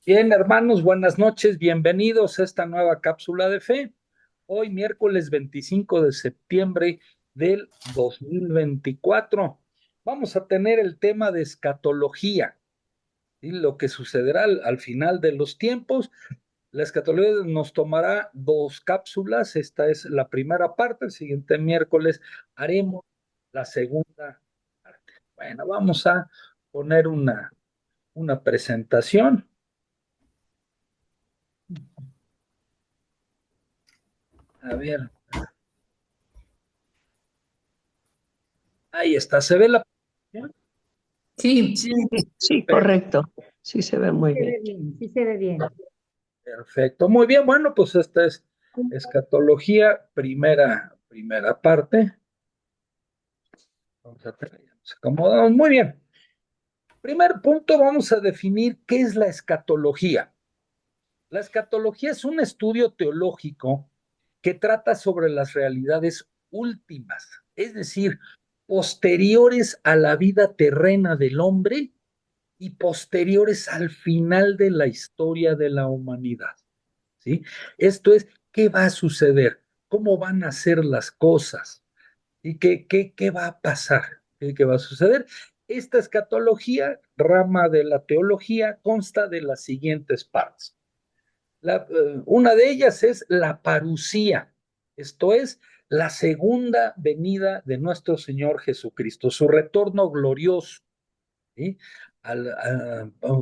Bien, hermanos, buenas noches, bienvenidos a esta nueva cápsula de fe. Hoy, miércoles 25 de septiembre del 2024, vamos a tener el tema de escatología, ¿sí? Lo que sucederá al final de los tiempos. La escatología nos tomará dos cápsulas, esta es la primera parte, el siguiente miércoles haremos la segunda parte. Bueno, vamos a poner una presentación. A ver. Ahí está, ¿se ve la presentación? Sí, Sí, sí, Per- correcto. Sí se ve muy se bien. ve bien, sí se ve bien. Perfecto, muy bien, bueno, pues esta es escatología, primera parte. Vamos a tener, ya nos acomodamos, muy bien. Primer punto, vamos a definir qué es la escatología. La escatología es un estudio teológico que trata sobre las realidades últimas, es decir, posteriores a la vida terrena del hombre y posteriores al final de la historia de la humanidad. ¿Sí? Esto es, ¿qué va a suceder? ¿Cómo van a ser las cosas? ¿Y qué va a pasar? ¿Qué va a suceder? Esta escatología, rama de la teología, consta de las siguientes partes. Una de ellas es la parucía, esto es, la segunda venida de nuestro Señor Jesucristo, su retorno glorioso, ¿sí?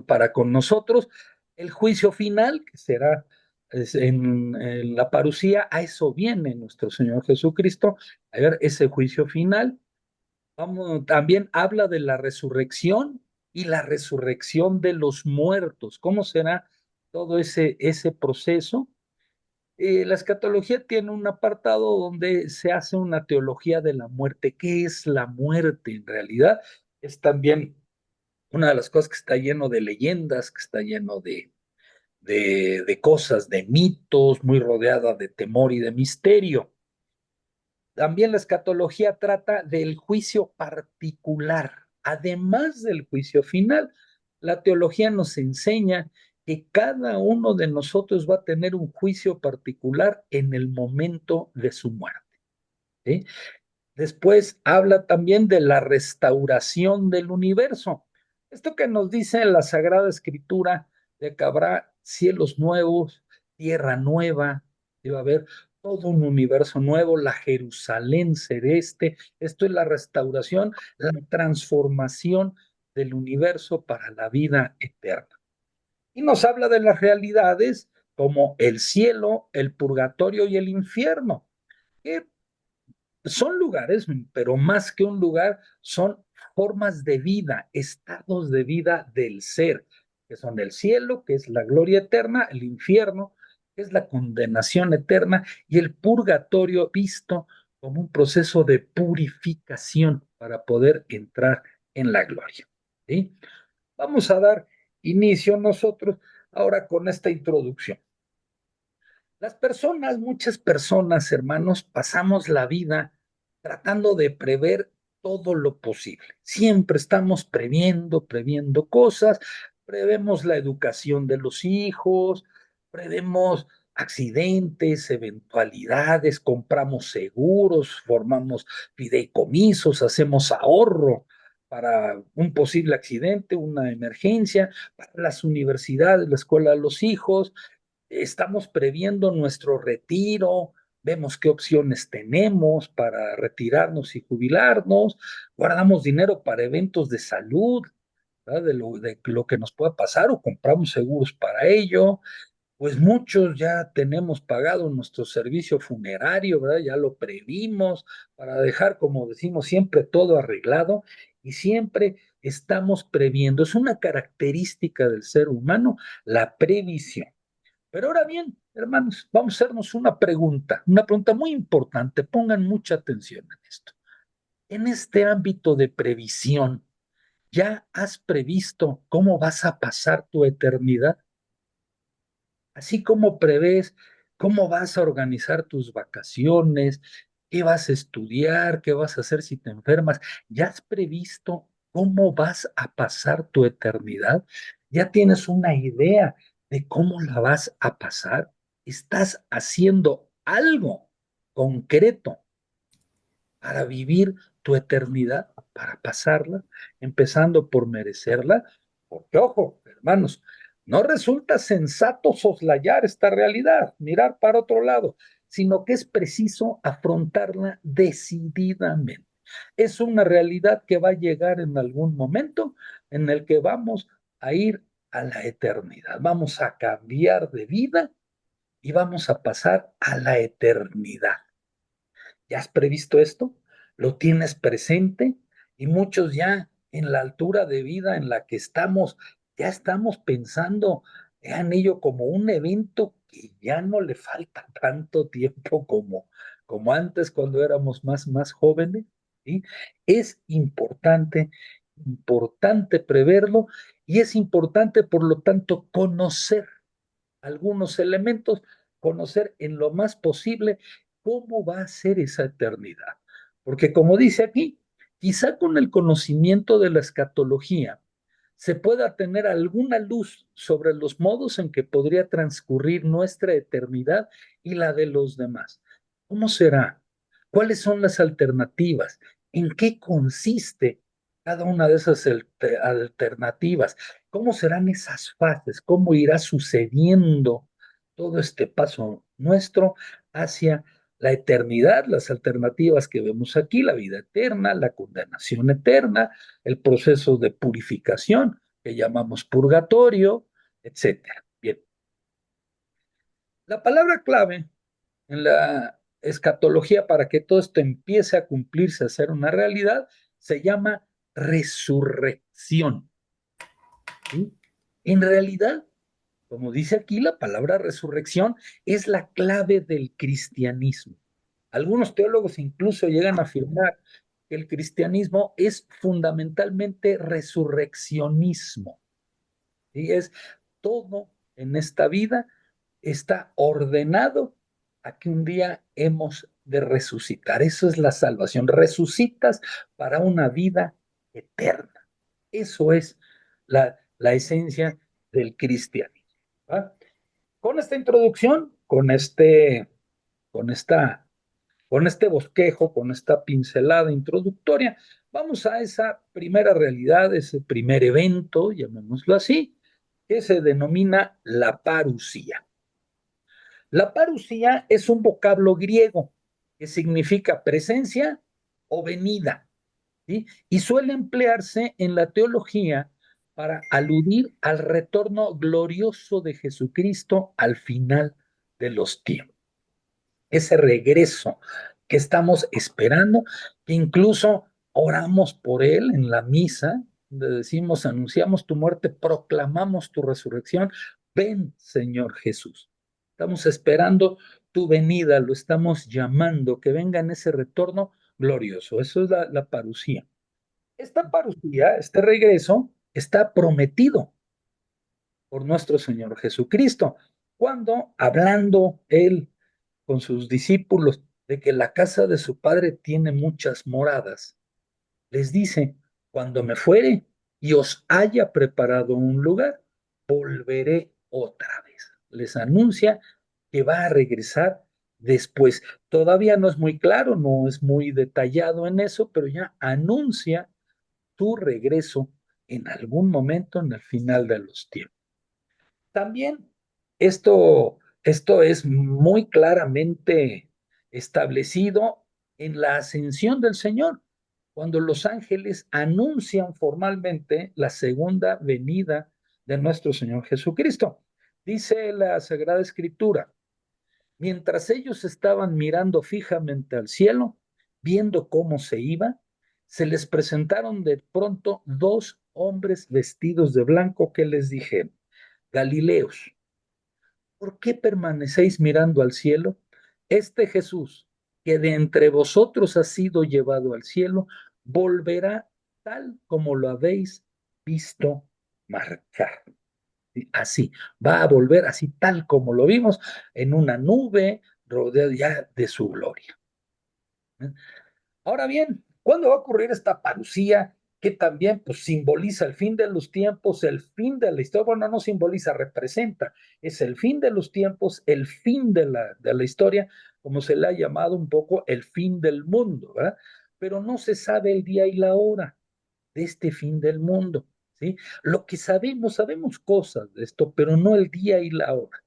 Para con nosotros, el juicio final, que será en la parucía, a eso viene nuestro Señor Jesucristo, a ver ese juicio final. También habla de la resurrección y la resurrección de los muertos. ¿Cómo será todo ese proceso? La escatología tiene un apartado donde se hace una teología de la muerte. ¿Qué es la muerte en realidad? Es también una de las cosas que está lleno de leyendas, que está lleno de cosas, de mitos, muy rodeada de temor y de misterio. También la escatología trata del juicio particular, además del juicio final. La teología nos enseña que cada uno de nosotros va a tener un juicio particular en el momento de su muerte. ¿Sí? Después habla también de la restauración del universo. Esto que nos dice la Sagrada Escritura, de que habrá cielos nuevos, tierra nueva, y va a haber todo un universo nuevo, la Jerusalén celeste. Esto es la restauración, la transformación del universo para la vida eterna. Y nos habla de las realidades como el cielo, el purgatorio y el infierno, que son lugares, pero más que un lugar, son formas de vida, estados de vida del ser, que son el cielo, que es la gloria eterna, el infierno, que es la condenación eterna, y el purgatorio visto como un proceso de purificación para poder entrar en la gloria. ¿Sí? Vamos a dar inicio nosotros ahora con esta introducción. Las personas, muchas personas, hermanos, pasamos la vida tratando de prever todo lo posible. Siempre estamos previendo cosas, prevemos la educación de los hijos, prevemos accidentes, eventualidades, compramos seguros, formamos fideicomisos, hacemos ahorro para un posible accidente, una emergencia, para las universidades, la escuela de los hijos, estamos previendo nuestro retiro, vemos qué opciones tenemos para retirarnos y jubilarnos, guardamos dinero para eventos de salud, ¿verdad? De lo que nos pueda pasar o compramos seguros para ello. Pues muchos ya tenemos pagado nuestro servicio funerario, ¿verdad? Ya lo previmos para dejar, como decimos, siempre todo arreglado y siempre estamos previendo. Es una característica del ser humano la previsión. Pero ahora bien, hermanos, vamos a hacernos una pregunta muy importante. Pongan mucha atención en esto. En este ámbito de previsión, ¿ya has previsto cómo vas a pasar tu eternidad? Así como prevés cómo vas a organizar tus vacaciones, qué vas a estudiar, qué vas a hacer si te enfermas. ¿Ya has previsto cómo vas a pasar tu eternidad? ¿Ya tienes una idea de cómo la vas a pasar, estás haciendo algo concreto para vivir tu eternidad, para pasarla, empezando por merecerla, porque ojo, hermanos, no resulta sensato soslayar esta realidad, mirar para otro lado, sino que es preciso afrontarla decididamente. Es una realidad que va a llegar en algún momento en el que vamos a ir a la eternidad, vamos a cambiar de vida y vamos a pasar a la eternidad. ¿Ya has previsto esto? ¿Lo tienes presente? Y muchos ya en la altura de vida en la que estamos, ya estamos pensando en ello como un evento que ya no le falta tanto tiempo como antes cuando éramos más jóvenes, ¿sí? Es importante preverlo y es importante, por lo tanto, conocer algunos elementos, conocer en lo más posible cómo va a ser esa eternidad. Porque como dice aquí, quizá con el conocimiento de la escatología se pueda tener alguna luz sobre los modos en que podría transcurrir nuestra eternidad y la de los demás. ¿Cómo será? ¿Cuáles son las alternativas? ¿En qué consiste cada una de esas alternativas? ¿Cómo serán esas fases? ¿Cómo irá sucediendo todo este paso nuestro hacia la eternidad? Las alternativas que vemos aquí, la vida eterna, la condenación eterna, el proceso de purificación que llamamos purgatorio, etcétera. Bien. La palabra clave en la escatología para que todo esto empiece a cumplirse, a ser una realidad, se llama resurrección. ¿Sí? En realidad, como dice aquí, la palabra resurrección es la clave del cristianismo. Algunos teólogos incluso llegan a afirmar que el cristianismo es fundamentalmente resurreccionismo. Y es todo en esta vida está ordenado a que un día hemos de resucitar. Eso es la salvación. Resucitas para una vida eterna. Eso es la esencia del cristianismo. ¿Va? Con esta introducción, con esta, con este bosquejo, con esta pincelada introductoria, vamos a esa primera realidad, ese primer evento, llamémoslo así, que se denomina la parusía. La parusía es un vocablo griego que significa presencia o venida, ¿sí? Y suele emplearse en la teología para aludir al retorno glorioso de Jesucristo al final de los tiempos. Ese regreso que estamos esperando, que incluso oramos por él en la misa, donde decimos, anunciamos tu muerte, proclamamos tu resurrección. Ven, Señor Jesús. Estamos esperando tu venida, lo estamos llamando, que venga en ese retorno glorioso. Eso es la parusía. Esta parusía, este regreso, está prometido por nuestro Señor Jesucristo, cuando hablando él con sus discípulos de que la casa de su padre tiene muchas moradas, les dice, cuando me fuere y os haya preparado un lugar, volveré otra vez. Les anuncia que va a regresar después. Todavía no es muy claro, no es muy detallado en eso, pero ya anuncia tu regreso en algún momento en el final de los tiempos. También esto es muy claramente establecido en la ascensión del Señor, cuando los ángeles anuncian formalmente la segunda venida de nuestro Señor Jesucristo. Dice la Sagrada Escritura, mientras ellos estaban mirando fijamente al cielo, viendo cómo se iba, se les presentaron de pronto dos hombres vestidos de blanco que les dijeron, Galileos, ¿por qué permanecéis mirando al cielo? Este Jesús, que de entre vosotros ha sido llevado al cielo, volverá tal como lo habéis visto marchar. Así, va a volver así tal como lo vimos en una nube rodeada ya de su gloria. Ahora bien, ¿cuándo va a ocurrir esta parucía que también pues, simboliza el fin de los tiempos, el fin de la historia. Bueno, no simboliza, representa. Es el fin de los tiempos, el fin de la historia, como se le ha llamado un poco el fin del mundo, ¿verdad? Pero no se sabe el día y la hora de este fin del mundo, ¿sí? Lo que sabemos cosas de esto, pero no el día y la hora.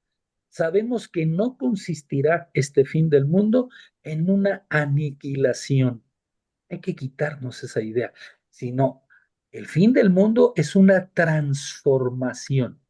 Sabemos que no consistirá este fin del mundo en una aniquilación. Hay que quitarnos esa idea, sino el fin del mundo es una transformación.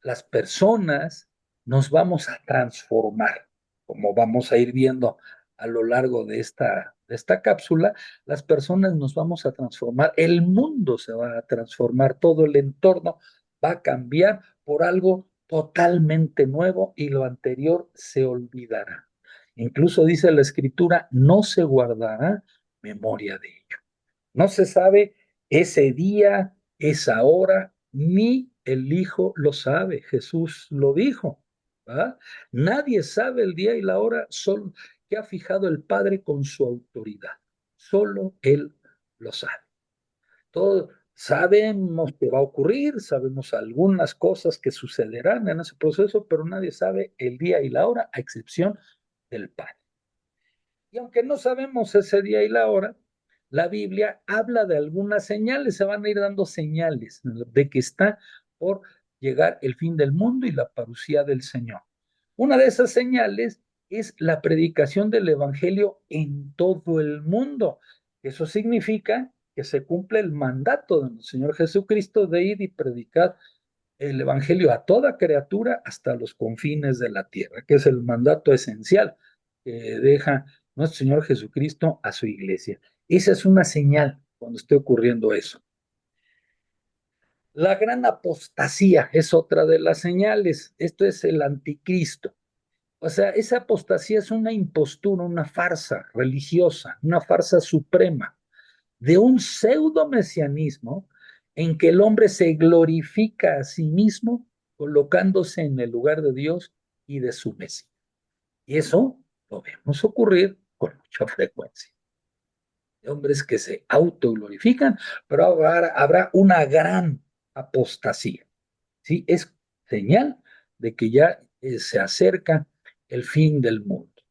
Las personas nos vamos a transformar, como vamos a ir viendo a lo largo de esta cápsula, las personas nos vamos a transformar, el mundo se va a transformar, todo el entorno va a cambiar por algo totalmente nuevo y lo anterior se olvidará. Incluso dice la escritura, no se guardará memoria de ello. No se sabe ese día, esa hora, ni el Hijo lo sabe. Jesús lo dijo. ¿Va? Nadie sabe el día y la hora solo que ha fijado el Padre con su autoridad. Solo Él lo sabe. Todos sabemos que va a ocurrir, sabemos algunas cosas que sucederán en ese proceso, pero nadie sabe el día y la hora, a excepción del Padre. Y aunque no sabemos ese día y la hora, la Biblia habla de algunas señales, se van a ir dando señales de que está por llegar el fin del mundo y la parucía del Señor. Una de esas señales es la predicación del Evangelio en todo el mundo. Eso significa que se cumple el mandato del Señor Jesucristo de ir y predicar el Evangelio a toda criatura hasta los confines de la tierra, que es el mandato esencial que deja nuestro Señor Jesucristo a su iglesia. Esa es una señal cuando esté ocurriendo eso. La gran apostasía es otra de las señales. Esto es el anticristo. O sea, esa apostasía es una impostura, una farsa religiosa, una farsa suprema de un pseudo mesianismo en que el hombre se glorifica a sí mismo colocándose en el lugar de Dios y de su Mesías. Y eso lo vemos ocurrir con mucha frecuencia. De hombres que se autoglorifican, pero habrá una gran apostasía. ¿Sí? Es señal de que ya se acerca el fin del mundo.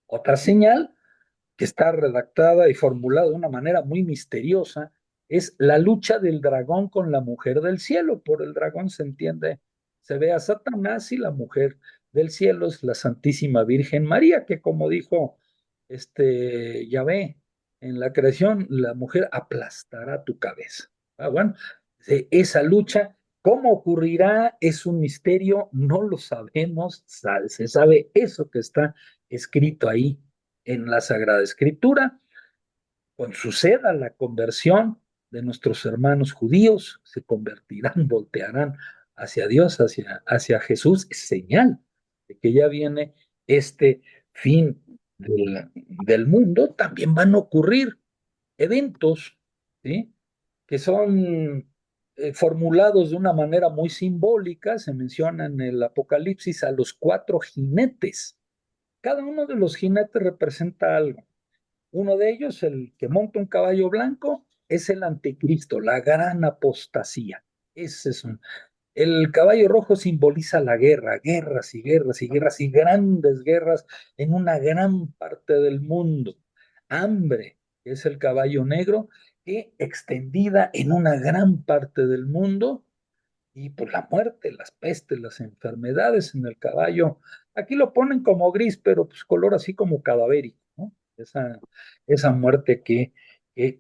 Otra señal que está redactada y formulada de una manera muy misteriosa, es la lucha del dragón con la mujer del cielo. Por el dragón se entiende, se ve a Satanás y la mujer del cielo es la Santísima Virgen María, que como dijo Yahvé en la creación, la mujer aplastará tu cabeza. Bueno, esa lucha, ¿cómo ocurrirá? Es un misterio, no lo sabemos, se sabe eso que está escrito ahí en la Sagrada Escritura, cuando suceda la conversión de nuestros hermanos judíos, se convertirán, voltearán hacia Dios, hacia Jesús, es señal de que ya viene este fin del mundo. También van a ocurrir eventos, ¿sí? Que son formulados de una manera muy simbólica. Se menciona en el Apocalipsis a los 4 jinetes. Cada uno de los jinetes representa algo. Uno de ellos, el que monta un caballo blanco, es el anticristo, la gran apostasía. Ese es el caballo rojo simboliza la guerra, guerras y guerras y guerras y grandes guerras en una gran parte del mundo. Hambre, que es el caballo negro, que extendida en una gran parte del mundo, y pues la muerte, las pestes, las enfermedades en el caballo. Aquí lo ponen como gris, pero pues color así como cadavérico, ¿no? Esa muerte que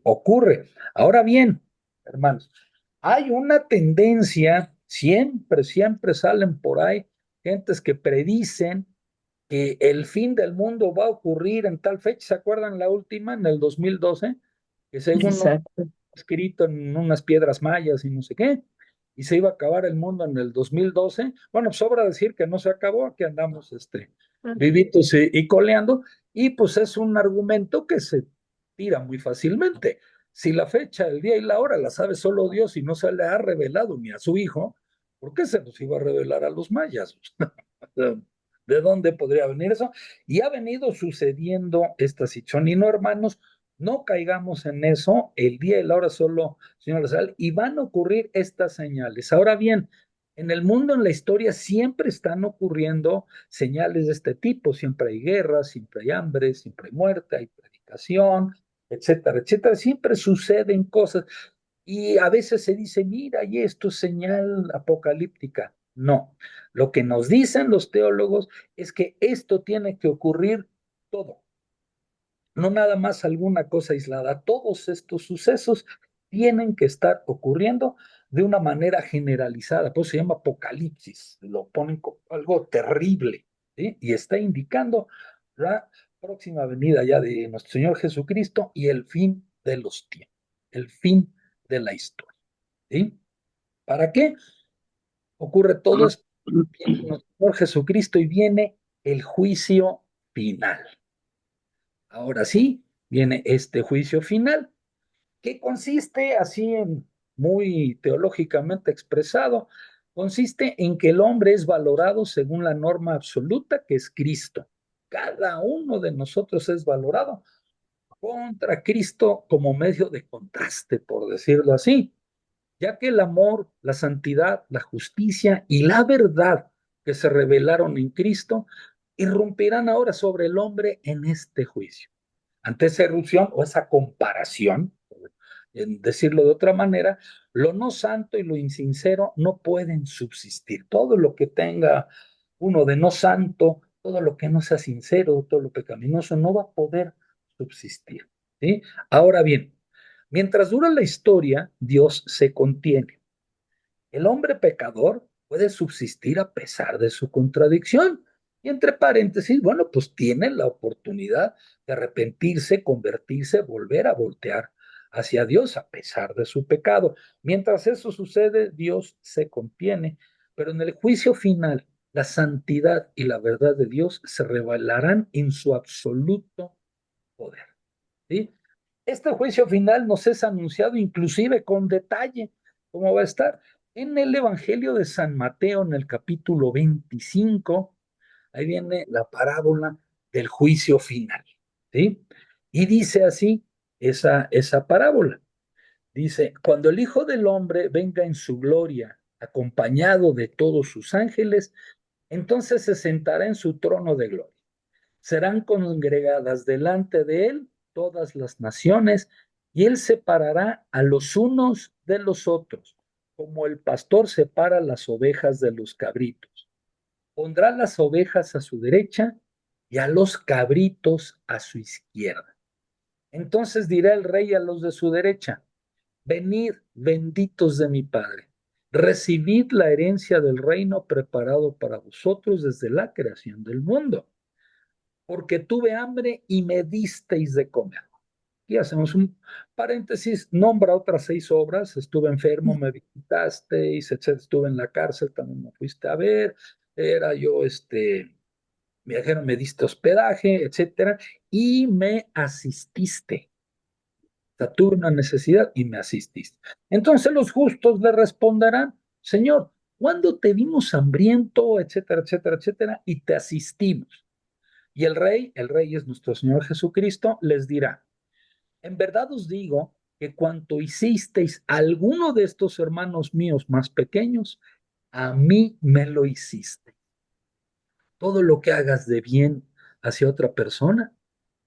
ocurre. Ahora bien, hermanos, hay una tendencia, siempre salen por ahí gentes que predicen que el fin del mundo va a ocurrir en tal fecha. ¿Se acuerdan la última, en el 2012? Que según Exacto. escrito en unas piedras mayas y no sé qué, y se iba a acabar el mundo en el 2012. Bueno, sobra decir que no se acabó, aquí andamos vivitos y coleando, y pues es un argumento que se tira muy fácilmente. Si la fecha, el día y la hora la sabe solo Dios y no se le ha revelado ni a su hijo, ¿por qué se nos iba a revelar a los mayas? ¿De dónde podría venir eso? Y ha venido sucediendo esta situación. Y no, hermanos, No caigamos en eso, el día y la hora solo, Señor Lazal, y van a ocurrir estas señales. Ahora bien, en el mundo, en la historia, siempre están ocurriendo señales de este tipo. Siempre hay guerras, siempre hay hambre, siempre hay muerte, hay predicación, etcétera, etcétera. Siempre suceden cosas. Y a veces se dice, mira, y esto es señal apocalíptica. No, lo que nos dicen los teólogos es que esto tiene que ocurrir todo, no nada más alguna cosa aislada. Todos estos sucesos tienen que estar ocurriendo de una manera generalizada, pues se llama apocalipsis, lo ponen como algo terrible, ¿sí? Y está indicando la próxima venida ya de nuestro Señor Jesucristo y el fin de los tiempos, el fin de la historia, ¿sí? ¿Para qué ocurre todo esto? Viene nuestro Señor Jesucristo y viene el juicio final. Ahora sí, viene este juicio final, que consiste, así en muy teológicamente expresado, consiste en que el hombre es valorado según la norma absoluta que es Cristo. Cada uno de nosotros es valorado contra Cristo como medio de contraste, por decirlo así, ya que el amor, la santidad, la justicia y la verdad que se revelaron en Cristo irrumpirán ahora sobre el hombre en este juicio. Ante esa erupción o esa comparación, en decirlo de otra manera, lo no santo y lo insincero no pueden subsistir. Todo lo que tenga uno de no santo, todo lo que no sea sincero, todo lo pecaminoso, no va a poder subsistir. ¿Sí? Ahora bien, mientras dura la historia, Dios se contiene. El hombre pecador puede subsistir a pesar de su contradicción. Y entre paréntesis, bueno, pues tiene la oportunidad de arrepentirse, convertirse, volver a voltear hacia Dios a pesar de su pecado. Mientras eso sucede, Dios se contiene, pero en el juicio final, la santidad y la verdad de Dios se revelarán en su absoluto poder. ¿Sí? Este juicio final nos es anunciado inclusive con detalle, cómo va a estar en el Evangelio de San Mateo, en el capítulo 25. Ahí viene la parábola del juicio final, ¿sí? Y dice así esa parábola. Dice, cuando el Hijo del Hombre venga en su gloria, acompañado de todos sus ángeles, entonces se sentará en su trono de gloria. Serán congregadas delante de él todas las naciones, y él separará a los unos de los otros, como el pastor separa las ovejas de los cabritos. Pondrá las ovejas a su derecha y a los cabritos a su izquierda. Entonces dirá el rey a los de su derecha: venid, benditos de mi Padre, recibid la herencia del reino preparado para vosotros desde la creación del mundo, porque tuve hambre y me disteis de comer. Y hacemos un paréntesis, nombra otras 6 obras: estuve enfermo, me visitasteis, etcétera, estuve en la cárcel, también me fuiste a ver, era yo, viajero, me diste hospedaje, etcétera, y me asististe. O sea, tuve una necesidad y me asististe. Entonces los justos le responderán: Señor, ¿cuándo te vimos hambriento, etcétera, etcétera, etcétera, y te asistimos? Y el rey es nuestro Señor Jesucristo, les dirá: en verdad os digo que cuanto hicisteis a alguno de estos hermanos míos más pequeños, a mí me lo hiciste. Todo lo que hagas de bien hacia otra persona,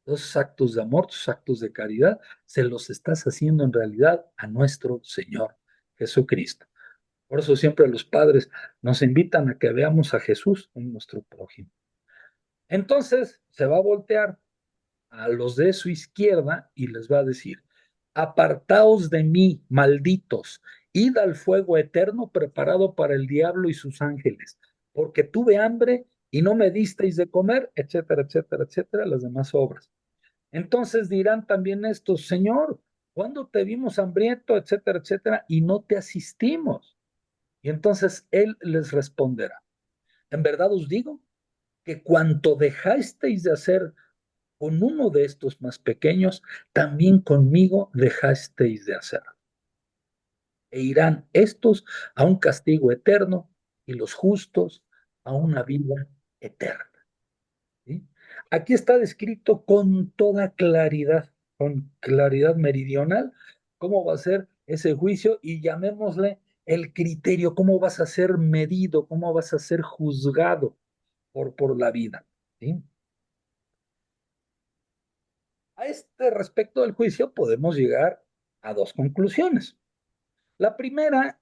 esos actos de amor, tus actos de caridad, se los estás haciendo en realidad a nuestro Señor Jesucristo. Por eso siempre los padres nos invitan a que veamos a Jesús en nuestro prójimo. Entonces se va a voltear a los de su izquierda y les va a decir: apartaos de mí, malditos, id al fuego eterno preparado para el diablo y sus ángeles, porque tuve hambre y no me disteis de comer, etcétera, etcétera, etcétera, las demás obras. Entonces dirán también estos: Señor, ¿cuándo te vimos hambriento, etcétera, etcétera, y no te asistimos? Y entonces él les responderá: en verdad os digo que cuanto dejasteis de hacer con uno de estos más pequeños, también conmigo dejasteis de hacer. E irán estos a un castigo eterno y los justos a una vida eterna. ¿Sí? Aquí está descrito con toda claridad con claridad meridional cómo va a ser ese juicio y llamémosle el criterio, cómo vas a ser medido, cómo vas a ser juzgado por la vida, ¿sí? A este respecto del juicio podemos llegar a dos conclusiones. La primera,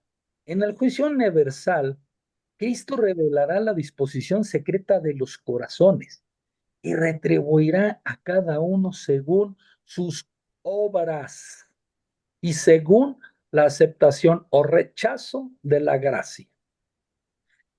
en el juicio universal, Cristo revelará la disposición secreta de los corazones y retribuirá a cada uno según sus obras y según la aceptación o rechazo de la gracia.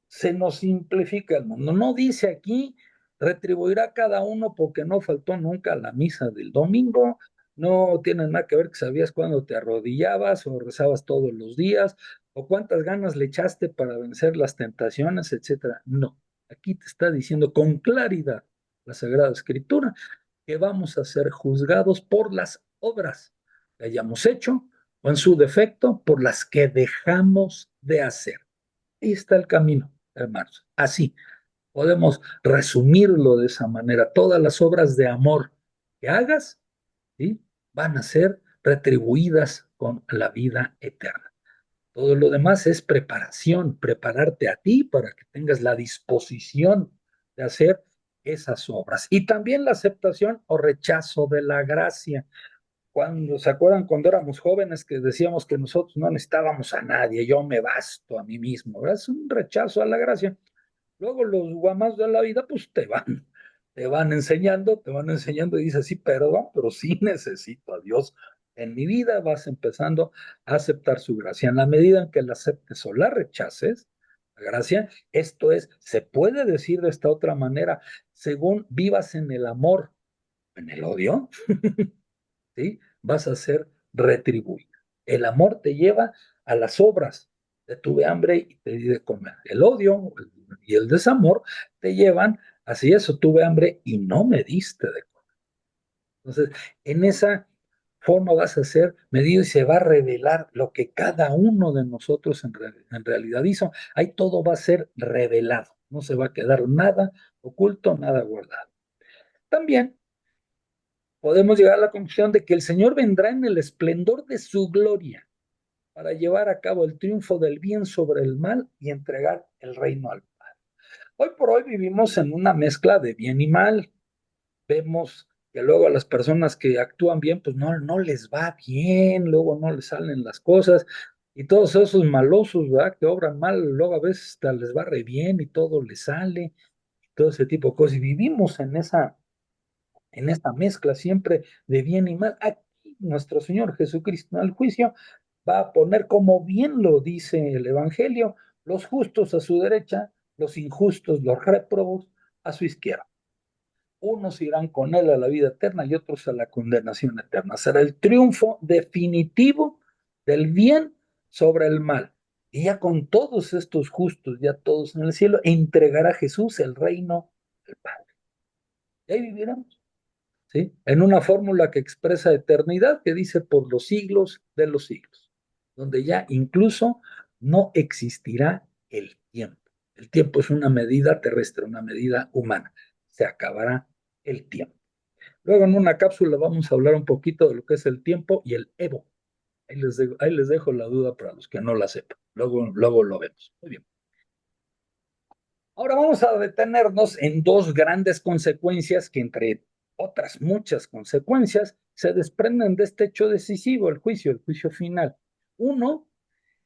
Se nos simplifica el mundo. No dice aquí, retribuirá a cada uno porque no faltó nunca a la misa del domingo, no tiene nada que ver que sabías cuándo te arrodillabas o rezabas todos los días, o cuántas ganas le echaste para vencer las tentaciones, etcétera. No, aquí te está diciendo con claridad la Sagrada Escritura que vamos a ser juzgados por las obras que hayamos hecho o en su defecto por las que dejamos de hacer. Ahí está el camino, hermanos. Así podemos resumirlo de esa manera. Todas las obras de amor que hagas, ¿sí?, van a ser retribuidas con la vida eterna. Todo lo demás es preparación, prepararte a ti para que tengas la disposición de hacer esas obras. Y también la aceptación o rechazo de la gracia. Cuando se acuerdan cuando éramos jóvenes que decíamos que nosotros no necesitábamos a nadie, yo me basto a mí mismo, ¿verdad? Es un rechazo a la gracia. Luego los guamas de la vida, pues te van enseñando y dices, sí, perdón, pero sí necesito a Dios en mi vida. Vas empezando a aceptar su gracia. En la medida en que la aceptes o la rechaces, la gracia, esto es, se puede decir de esta otra manera, según vivas en el amor, en el odio, ¿sí?, vas a ser retribuido. El amor te lleva a las obras. Te tuve hambre y te di de comer. El odio y el desamor te llevan así eso, tuve hambre y no me diste de comer. Entonces, en esa forma vas a ser medido y se va a revelar lo que cada uno de nosotros en realidad hizo. Ahí todo va a ser revelado. No se va a quedar nada oculto, nada guardado. También podemos llegar a la conclusión de que el Señor vendrá en el esplendor de su gloria para llevar a cabo el triunfo del bien sobre el mal y entregar el reino al Padre. Hoy por hoy vivimos en una mezcla de bien y mal. Vemos que luego a las personas que actúan bien, pues no les va bien, luego no les salen las cosas, y todos esos malosos, ¿verdad?, que obran mal, luego a veces hasta les va re bien y todo les sale, todo ese tipo de cosas, y vivimos en esta mezcla siempre de bien y mal. Aquí nuestro Señor Jesucristo al juicio va a poner, como bien lo dice el Evangelio, los justos a su derecha, los injustos, los réprobos a su izquierda. Unos irán con él a la vida eterna y otros a la condenación eterna. Será el triunfo definitivo del bien sobre el mal. Y ya con todos estos justos, ya todos en el cielo, entregará Jesús el reino del Padre. Y ahí viviremos, ¿sí?, en una fórmula que expresa eternidad, que dice por los siglos de los siglos, donde ya incluso no existirá el tiempo. El tiempo es una medida terrestre, una medida humana. Se acabará el tiempo. Luego en una cápsula vamos a hablar un poquito de lo que es el tiempo y el Evo. Ahí les dejo la duda para los que no la sepan. Luego lo vemos. Muy bien. Ahora vamos a detenernos en dos grandes consecuencias que, entre otras muchas consecuencias, se desprenden de este hecho decisivo, el juicio final. Uno,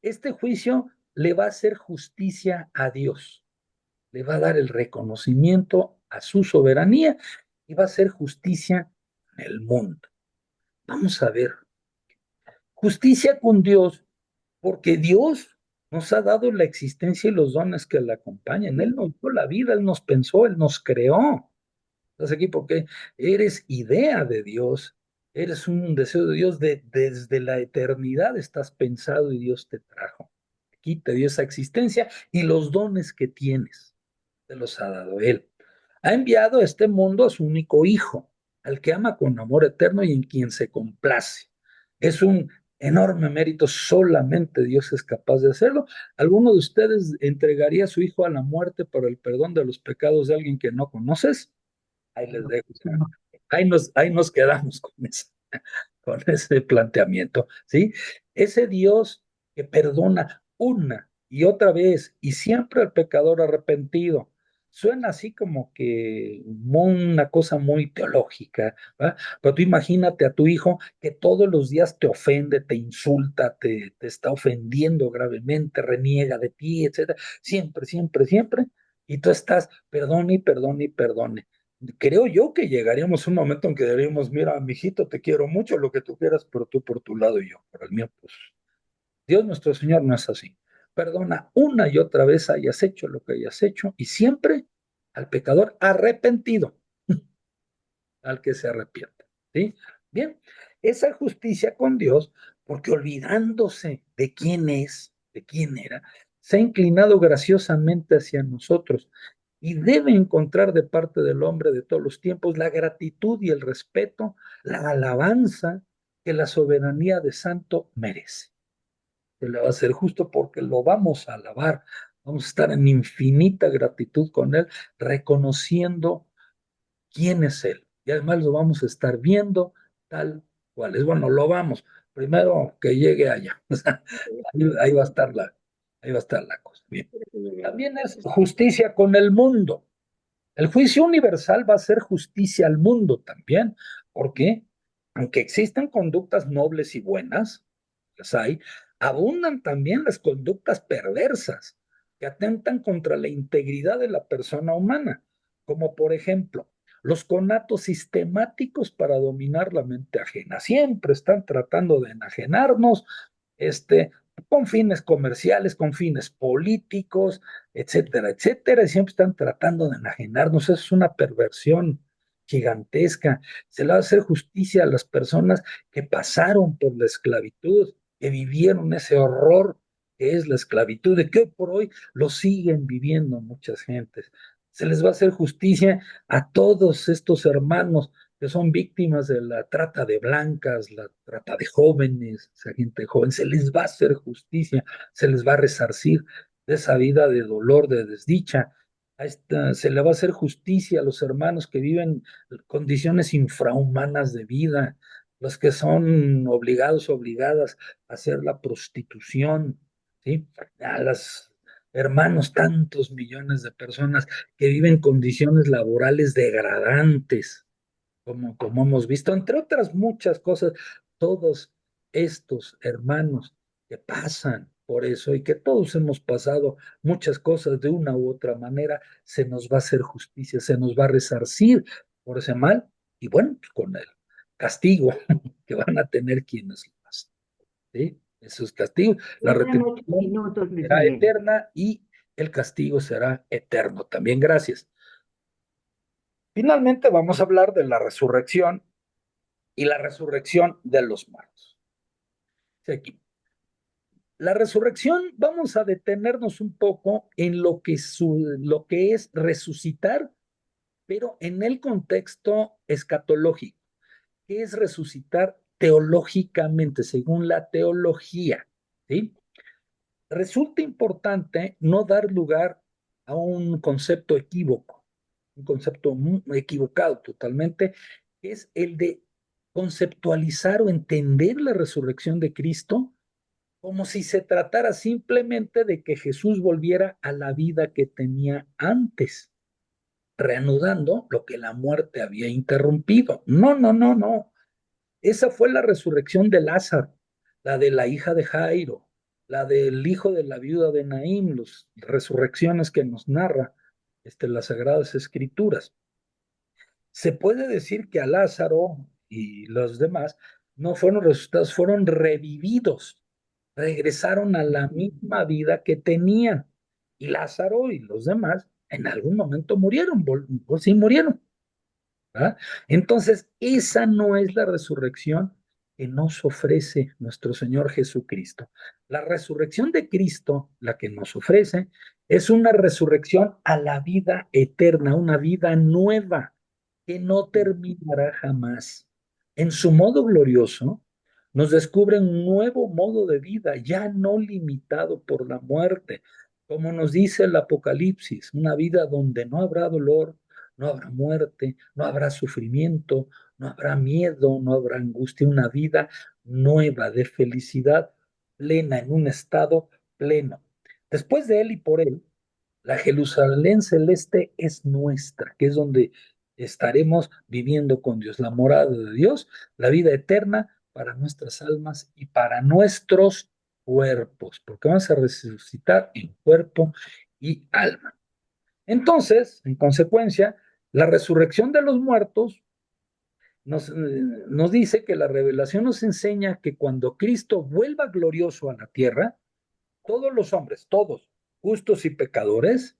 este juicio le va a hacer justicia a Dios, le va a dar el reconocimiento a su soberanía y va a hacer justicia en el mundo. Vamos a ver, justicia con Dios, porque Dios nos ha dado la existencia y los dones que la acompañan. Él nos dio la vida, Él nos pensó, Él nos creó. Estás aquí porque eres idea de Dios, eres un deseo de Dios, desde la eternidad estás pensado y Dios te trajo. Aquí te dio esa existencia y los dones que tienes, te los ha dado Él. Ha enviado a este mundo a su único Hijo, al que ama con amor eterno y en quien se complace. Es un enorme mérito, solamente Dios es capaz de hacerlo. ¿Alguno de ustedes entregaría a su hijo a la muerte por el perdón de los pecados de alguien que no conoces? Ahí les dejo. Ahí nos quedamos con eso. con ese planteamiento, ¿sí? Ese Dios que perdona una y otra vez y siempre al pecador arrepentido. Suena así como que una cosa muy teológica, ¿va? Pero tú imagínate a tu hijo que todos los días te ofende, te insulta, te está ofendiendo gravemente, reniega de ti, etcétera, siempre, siempre, siempre, y tú estás, perdone y perdone y perdone. Creo yo que llegaríamos a un momento en que diríamos, mira, mijito, te quiero mucho, lo que tú quieras, pero tú por tu lado y yo por el mío, pues Dios nuestro Señor no es así. Perdona una y otra vez hayas hecho lo que hayas hecho y siempre al pecador arrepentido, al que se arrepiente, ¿sí? Bien, esa justicia con Dios, porque olvidándose de quién es, de quién era, se ha inclinado graciosamente hacia nosotros y debe encontrar de parte del hombre de todos los tiempos la gratitud y el respeto, la alabanza que la soberanía de Santo merece. Se le va a hacer justo porque lo vamos a alabar, vamos a estar en infinita gratitud con él, reconociendo quién es Él. Y además lo vamos a estar viendo tal cual es. Bueno, lo vamos. Primero que llegue allá. O sea, ahí va a estar ahí va a estar la cosa. Bien. También es justicia con el mundo. El juicio universal va a ser justicia al mundo también. ¿Por qué? Aunque existen conductas nobles y buenas, las hay, abundan también las conductas perversas que atentan contra la integridad de la persona humana, como por ejemplo los conatos sistemáticos para dominar la mente ajena. Siempre están tratando de enajenarnos, este, con fines comerciales, con fines políticos, etcétera, etcétera, y siempre están tratando de enajenarnos. Eso es una perversión gigantesca. Se le va a hacer justicia a las personas que pasaron por la esclavitud, que vivieron ese horror que es la esclavitud, de que hoy por hoy lo siguen viviendo muchas gentes. Se les va a hacer justicia a todos estos hermanos que son víctimas de la trata de blancas, la trata de jóvenes, esa gente joven, se les va a hacer justicia, se les va a resarcir de esa vida de dolor, de desdicha. Se le va a hacer justicia a los hermanos que viven condiciones infrahumanas de vida, los que son obligados, obligadas a hacer la prostitución, ¿sí? A los hermanos, tantos millones de personas que viven condiciones laborales degradantes, como hemos visto, entre otras muchas cosas, todos estos hermanos que pasan por eso y que todos hemos pasado muchas cosas de una u otra manera, se nos va a hacer justicia, se nos va a resarcir por ese mal y bueno, pues con el castigo que van a tener quienes lo hacen, ¿sí? Esos castigos, la Tenemos retribución minutos, Luis será Miguel. eterna y el castigo será eterno también. Gracias. Finalmente vamos a hablar de la resurrección y la resurrección de los muertos. Aquí. La resurrección, vamos a detenernos un poco en lo que es resucitar, pero en el contexto escatológico. ¿Qué es resucitar teológicamente, según la teología? ¿Sí? Resulta importante no dar lugar a un concepto equívoco, un concepto equivocado totalmente, que es el de conceptualizar o entender la resurrección de Cristo como si se tratara simplemente de que Jesús volviera a la vida que tenía antes, reanudando lo que la muerte había interrumpido. No, no, no, no. Esa fue la resurrección de Lázaro, la de la hija de Jairo, la del hijo de la viuda de Naín, las resurrecciones que nos narra las Sagradas Escrituras. Se puede decir que a Lázaro y los demás no fueron resucitados, fueron revividos, regresaron a la misma vida que tenían. Y Lázaro y los demás en algún momento murieron, sí murieron. ¿Verdad? Entonces, esa no es la resurrección que nos ofrece nuestro Señor Jesucristo. La resurrección de Cristo, la que nos ofrece, es una resurrección a la vida eterna, una vida nueva que no terminará jamás. En su modo glorioso, nos descubre un nuevo modo de vida, ya no limitado por la muerte, como nos dice el Apocalipsis, una vida donde no habrá dolor, no habrá muerte, no habrá sufrimiento, no habrá miedo, no habrá angustia, una vida nueva de felicidad plena, en un estado pleno. Después de Él y por Él, la Jerusalén celeste es nuestra, que es donde estaremos viviendo con Dios, la morada de Dios, la vida eterna para nuestras almas y para nuestros cuerpos, porque vamos a resucitar en cuerpo y alma. Entonces, en consecuencia, la resurrección de los muertos nos dice que la revelación nos enseña que cuando Cristo vuelva glorioso a la tierra, todos los hombres, todos, justos y pecadores,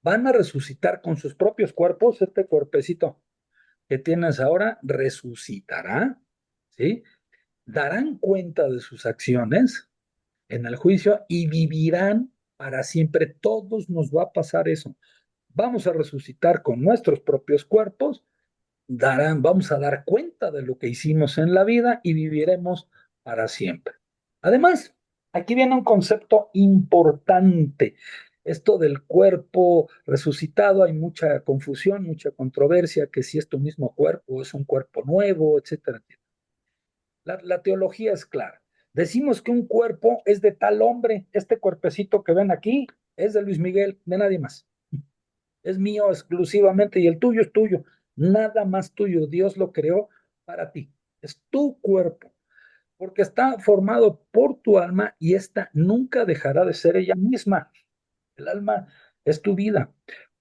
van a resucitar con sus propios cuerpos. Este cuerpecito que tienes ahora resucitará, ¿sí? Darán cuenta de sus acciones en el juicio y vivirán para siempre. Todos nos va a pasar eso. Vamos a resucitar con nuestros propios cuerpos, vamos a dar cuenta de lo que hicimos en la vida y viviremos para siempre. Además, aquí viene un concepto importante. Esto del cuerpo resucitado, hay mucha confusión, mucha controversia, que si es tu mismo cuerpo, es un cuerpo nuevo, etcétera. La teología es clara. Decimos que un cuerpo es de tal hombre, este cuerpecito que ven aquí es de Luis Miguel, de nadie más. Es mío exclusivamente y el tuyo es tuyo, nada más tuyo. Dios lo creó para ti. Es tu cuerpo, porque está formado por tu alma y esta nunca dejará de ser ella misma. El alma es tu vida.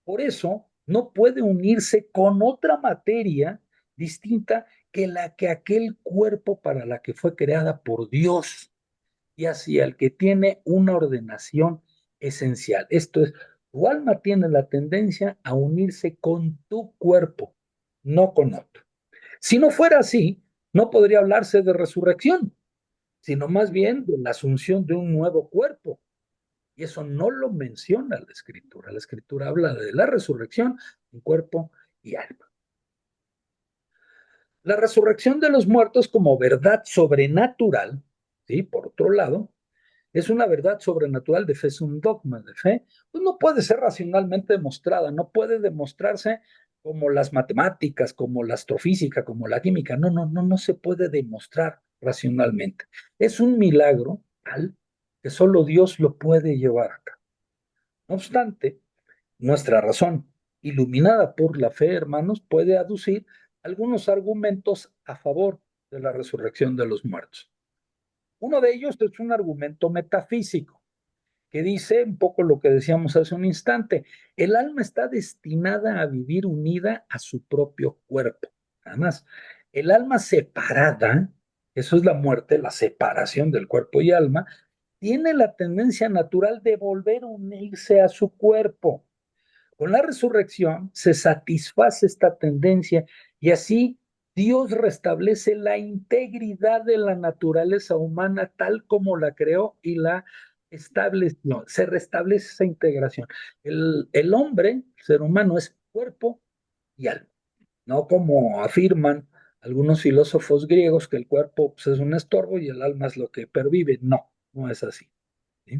Por eso no puede unirse con otra materia distinta que la que aquel cuerpo para la que fue creada por Dios y hacia el que tiene una ordenación esencial. Esto es, tu alma tiene la tendencia a unirse con tu cuerpo, no con otro. Si no fuera así, no podría hablarse de resurrección, sino más bien de la asunción de un nuevo cuerpo. Y eso no lo menciona la Escritura. La Escritura habla de la resurrección en cuerpo y alma. La resurrección de los muertos como verdad sobrenatural, ¿sí? Por otro lado, es una verdad sobrenatural de fe, es un dogma de fe, pues no puede ser racionalmente demostrada, no puede demostrarse como las matemáticas, como la astrofísica, como la química, no se puede demostrar racionalmente. Es un milagro tal que solo Dios lo puede llevar a cabo. No obstante, nuestra razón, iluminada por la fe, hermanos, puede aducir algunos argumentos a favor de la resurrección de los muertos. Uno de ellos es un argumento metafísico que dice un poco lo que decíamos hace un instante. El alma está destinada a vivir unida a su propio cuerpo. Además, el alma separada, eso es la muerte, la separación del cuerpo y alma, tiene la tendencia natural de volver a unirse a su cuerpo. Con la resurrección se satisface esta tendencia y así Dios restablece la integridad de la naturaleza humana tal como la creó y la estableció. Se restablece esa integración. El hombre, el ser humano, es cuerpo y alma, no como afirman algunos filósofos griegos que el cuerpo pues, es un estorbo y el alma es lo que pervive. No, no es así. ¿Sí?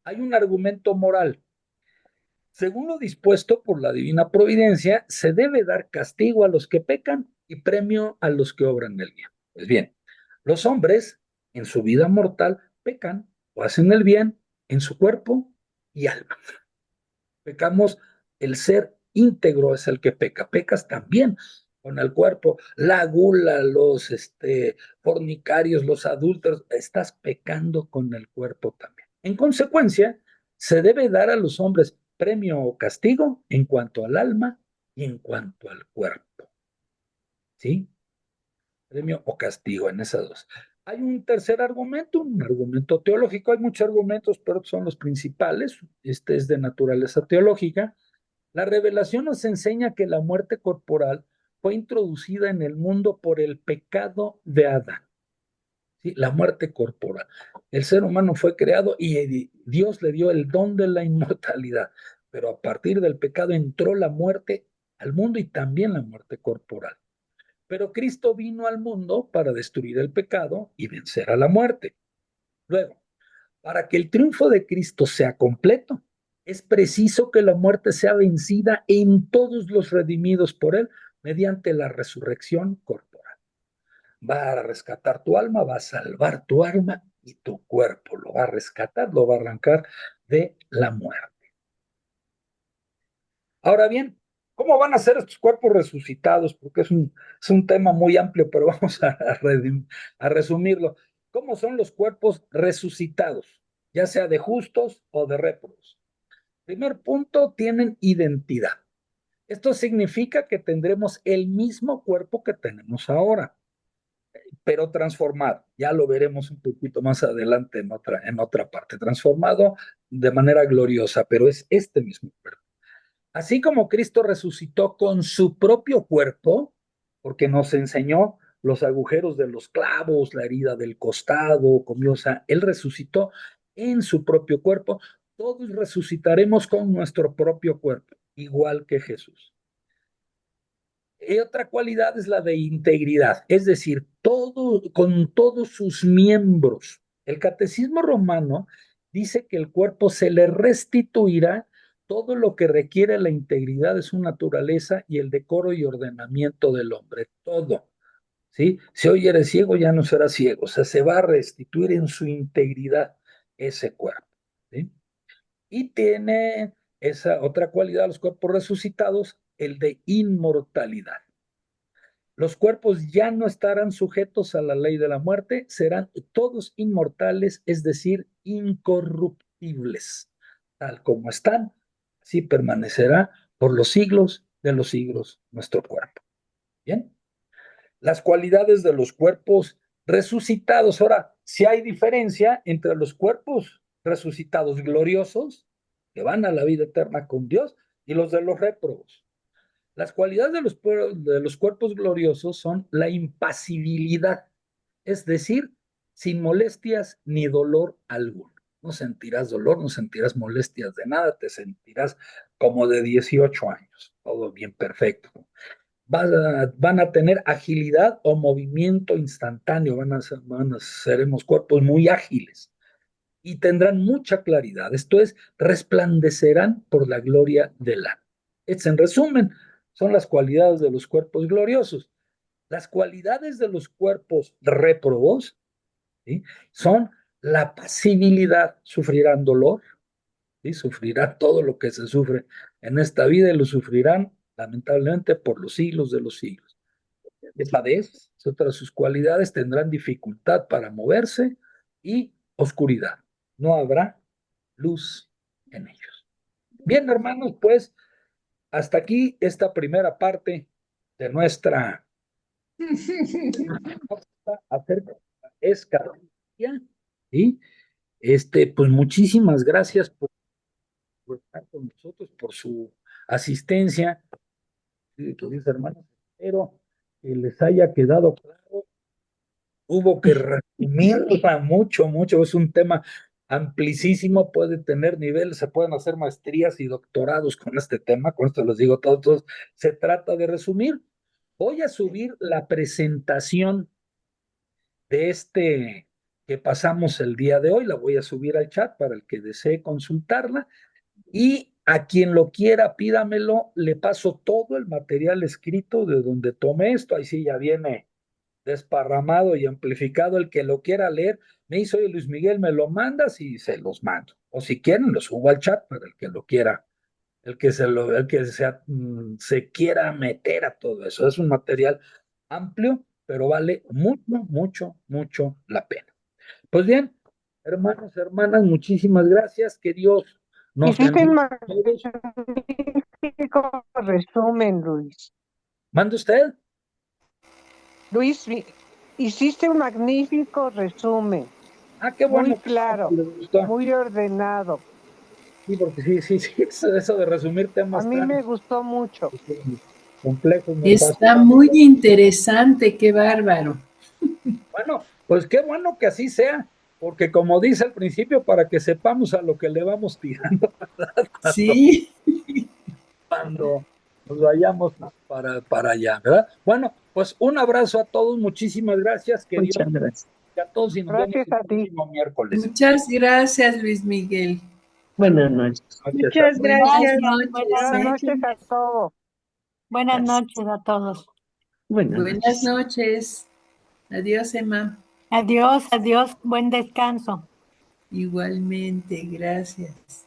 Hay un argumento moral. Según lo dispuesto por la divina providencia, se debe dar castigo a los que pecan y premio a los que obran el bien. Pues bien, los hombres en su vida mortal pecan o hacen el bien en su cuerpo y alma. Pecamos, el ser íntegro es el que peca. Pecas también con el cuerpo. La gula, los fornicarios, los adúlteros, estás pecando con el cuerpo también. En consecuencia, se debe dar a los hombres premio o castigo en cuanto al alma y en cuanto al cuerpo. ¿Sí? Premio o castigo en esas dos. Hay un tercer argumento, un argumento teológico. Hay muchos argumentos, pero son los principales. Este es de naturaleza teológica. La revelación nos enseña que la muerte corporal fue introducida en el mundo por el pecado de Adán. ¿Sí? La muerte corporal. El ser humano fue creado y Dios le dio el don de la inmortalidad, pero a partir del pecado entró la muerte al mundo y también la muerte corporal. Pero Cristo vino al mundo para destruir el pecado y vencer a la muerte. Luego, para que el triunfo de Cristo sea completo, es preciso que la muerte sea vencida en todos los redimidos por Él mediante la resurrección corporal. Va a rescatar tu alma, va a salvar tu alma y tu cuerpo lo va a rescatar, lo va a arrancar de la muerte. Ahora bien, ¿cómo van a ser estos cuerpos resucitados? Porque es un tema muy amplio, pero vamos a resumirlo. ¿Cómo son los cuerpos resucitados? Ya sea de justos o de réprobos. Primer punto, tienen identidad. Esto significa que tendremos el mismo cuerpo que tenemos ahora, pero transformado. Ya lo veremos un poquito más adelante en otra parte. Transformado de manera gloriosa, pero es este mismo cuerpo. Así como Cristo resucitó con su propio cuerpo, porque nos enseñó los agujeros de los clavos, la herida del costado, o sea, Él resucitó en su propio cuerpo, todos resucitaremos con nuestro propio cuerpo, igual que Jesús. Y otra cualidad es la de integridad, es decir, con todos sus miembros. El Catecismo Romano dice que el cuerpo se le restituirá todo lo que requiere la integridad de su naturaleza y el decoro y ordenamiento del hombre, todo. ¿Sí? Si hoy eres ciego, ya no serás ciego, o sea, se va a restituir en su integridad ese cuerpo. ¿Sí? Y tiene esa otra cualidad, los cuerpos resucitados, el de inmortalidad. Los cuerpos ya no estarán sujetos a la ley de la muerte, serán todos inmortales, es decir, incorruptibles. Tal como están, así permanecerá por los siglos de los siglos nuestro cuerpo. Bien, las cualidades de los cuerpos resucitados. Ahora, si hay diferencia entre los cuerpos resucitados gloriosos, que van a la vida eterna con Dios, y los de los réprobos. Las cualidades de los cuerpos gloriosos son la impasibilidad, es decir, sin molestias ni dolor alguno. No sentirás dolor, no sentirás molestias de nada, te sentirás como de 18 años, todo bien perfecto. Van a tener agilidad o movimiento instantáneo, seremos cuerpos muy ágiles y tendrán mucha claridad, esto es, resplandecerán por la gloria del alma. En resumen, son las cualidades de los cuerpos gloriosos. Las cualidades de los cuerpos réprobos, ¿sí?, son la pasibilidad, sufrirán dolor, ¿sí?, sufrirán todo lo que se sufre en esta vida y lo sufrirán lamentablemente por los siglos de los siglos. Dejadez, otra de sus cualidades, tendrán dificultad para moverse y oscuridad. No habrá luz en ellos. Bien, hermanos, pues hasta aquí esta primera parte de nuestra acerca de la escatología. ¿Sí? Pues muchísimas gracias por estar con nosotros, por su asistencia, queridos hermanos. Espero que les haya quedado claro. Hubo que resumirla mucho, es un tema amplísimo, puede tener niveles, se pueden hacer maestrías y doctorados con este tema, con esto les digo todos, se trata de resumir. Voy a subir la presentación de que pasamos el día de hoy, la voy a subir al chat para el que desee consultarla, y a quien lo quiera, pídamelo, le paso todo el material escrito de donde tomé esto, ahí sí ya viene desparramado y amplificado. El que lo quiera leer, me dice: oye, Luis Miguel, me lo mandas y se los mando. O si quieren, los subo al chat para el que lo quiera, el que se quiera meter a todo eso. Es un material amplio, pero vale mucho la pena. Pues bien, hermanos, hermanas, muchísimas gracias. Que Dios nos Hiciste un bendiga a todos. magnífico resumen, Luis. ¿Mande usted? Luis, hiciste un magnífico resumen. Qué bueno. Muy claro, muy ordenado. Sí, porque sí, eso de resumir temas a mí me gustó mucho. Complejos. Está muy interesante, qué bárbaro. Bueno, pues qué bueno que así sea, porque como dice al principio, para que sepamos a lo que le vamos tirando, ¿verdad? Sí. Cuando nos vayamos para allá, ¿verdad? Bueno, pues un abrazo a todos, muchísimas gracias. Que Muchas Dios gracias. a todos y nos Gracias vemos el a ti. próximo miércoles. Muchas gracias, Luis Miguel. Buenas noches. Muchas gracias. Buenas noches. Buenas noches a todos. Buenas Gracias. noches a todos. Buenas noches. Adiós, Emma. Adiós, adiós, buen descanso. Igualmente, gracias.